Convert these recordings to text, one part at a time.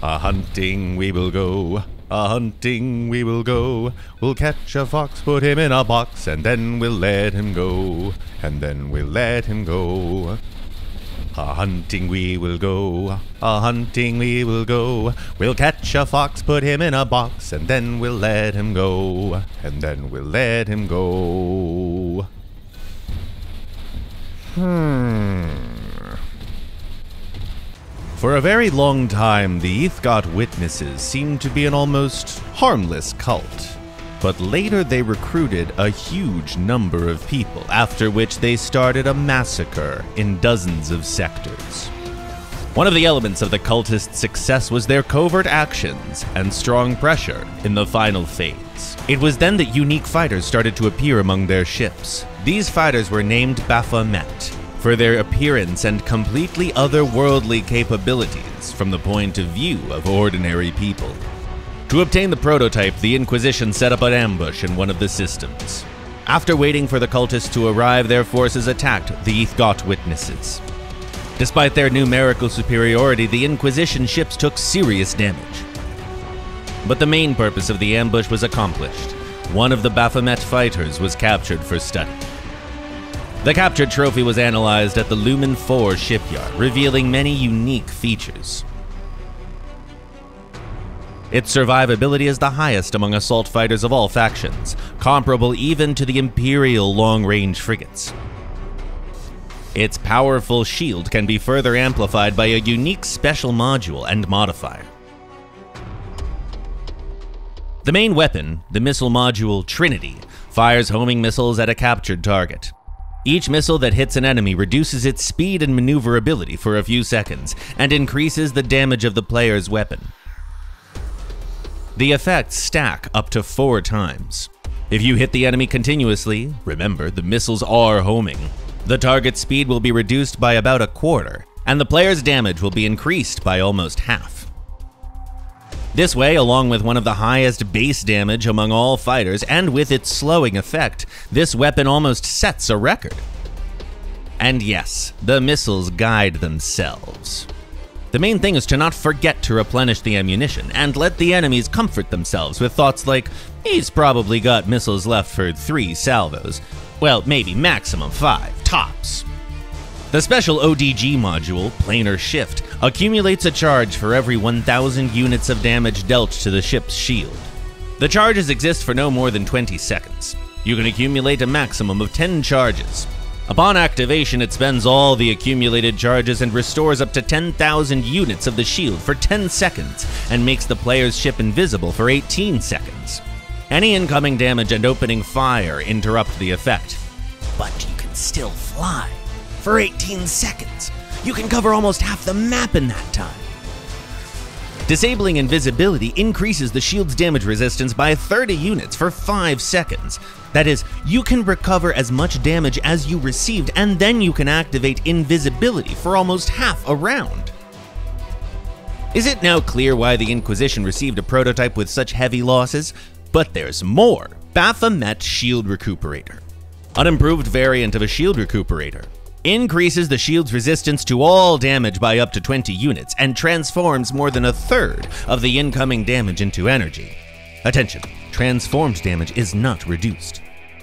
A-hunting we will go, a-hunting we will go. We'll catch a fox, put him in a box, and then we'll let him go, and then we'll let him go. A-hunting we will go, a-hunting we will go. We'll catch a fox, put him in a box, and then we'll let him go, and then we'll let him go. For a very long time, the Waz'Got witnesses seemed to be an almost harmless cult. But later they recruited a huge number of people, after which they started a massacre in dozens of sectors. One of the elements of the cultists' success was their covert actions and strong pressure in the final phase. It was then that unique fighters started to appear among their ships. These fighters were named Baphomet for their appearance and completely otherworldly capabilities from the point of view of ordinary people. To obtain the prototype, the Inquisition set up an ambush in one of the systems. After waiting for the cultists to arrive, their forces attacked the Waz'Got witnesses. Despite their numerical superiority, the Inquisition ships took serious damage. But the main purpose of the ambush was accomplished. One of the Baphomet fighters was captured for study. The captured trophy was analyzed at the Lumen 4 shipyard, revealing many unique features. Its survivability is the highest among assault fighters of all factions, comparable even to the Imperial long-range frigates. Its powerful shield can be further amplified by a unique special module and modifier. The main weapon, the missile module Trinity, fires homing missiles at a captured target. Each missile that hits an enemy reduces its speed and maneuverability for a few seconds, and increases the damage of the player's weapon. The effects stack up to 4 times. If you hit the enemy continuously, remember the missiles are homing, the target's speed will be reduced by about a quarter, and the player's damage will be increased by almost half. This way, along with one of the highest base damage among all fighters, and with its slowing effect, this weapon almost sets a record. And yes, the missiles guide themselves. The main thing is to not forget to replenish the ammunition, and let the enemies comfort themselves with thoughts like, he's probably got missiles left for 3 salvos. Well, maybe maximum 5, tops. The special ODG module, Planar Shift, accumulates a charge for every 1,000 units of damage dealt to the ship's shield. The charges exist for no more than 20 seconds. You can accumulate a maximum of 10 charges. Upon activation, it spends all the accumulated charges and restores up to 10,000 units of the shield for 10 seconds, and makes the player's ship invisible for 18 seconds. Any incoming damage and opening fire interrupt the effect, but you can still fly for 18 seconds. You can cover almost half the map in that time. Disabling invisibility increases the shield's damage resistance by 30 units for 5 seconds. That is, you can recover as much damage as you received, and then you can activate invisibility for almost half a round. Is it now clear why the Inquisition received a prototype with such heavy losses? But there's more. Baphomet Shield Recuperator. An improved variant of a shield recuperator. Increases the shield's resistance to all damage by up to 20 units, and transforms more than a third of the incoming damage into energy. Attention, transformed damage is not reduced.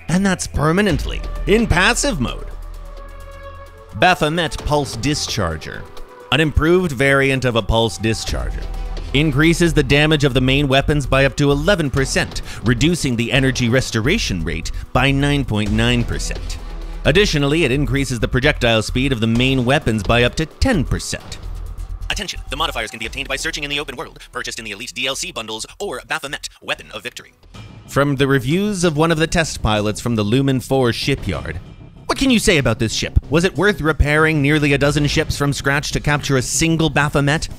And that's permanently, in passive mode. Baphomet Pulse Discharger. An improved variant of a Pulse Discharger. Increases the damage of the main weapons by up to 11%, reducing the energy restoration rate by 9.9%. Additionally, it increases the projectile speed of the main weapons by up to 10%. Attention, the modifiers can be obtained by searching in the open world, purchased in the Elite DLC bundles, or Baphomet, Weapon of Victory. From the reviews of one of the test pilots from the Lumen 4 shipyard, what can you say about this ship? Was it worth repairing nearly a dozen ships from scratch to capture a single Baphomet?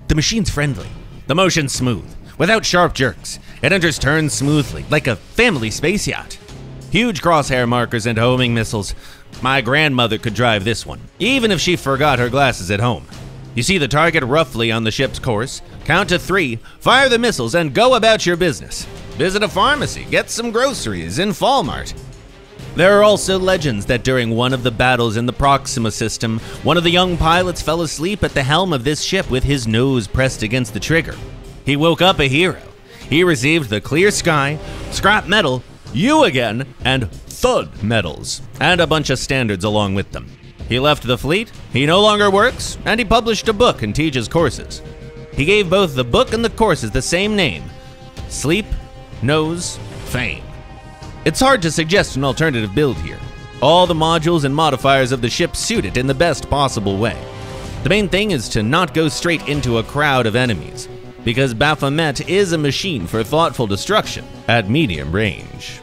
The machine's friendly, the motion's smooth, without sharp jerks. It enters turns smoothly, like a family space yacht. Huge crosshair markers and homing missiles. My grandmother could drive this one, even if she forgot her glasses at home. You see the target roughly on the ship's course, count to 3, fire the missiles, and go about your business. Visit a pharmacy, get some groceries in Falmart. There are also legends that during one of the battles in the Proxima system, one of the young pilots fell asleep at the helm of this ship with his nose pressed against the trigger. He woke up a hero. He received the clear sky, scrap metal, you again, and thud medals, and a bunch of standards along with them. He left the fleet, he no longer works, and he published a book and teaches courses. He gave both the book and the courses the same name: Sleep, Nose, Fame. It's hard to suggest an alternative build here. All the modules and modifiers of the ship suit it in the best possible way. The main thing is to not go straight into a crowd of enemies, because Baphomet is a machine for thoughtful destruction at medium range.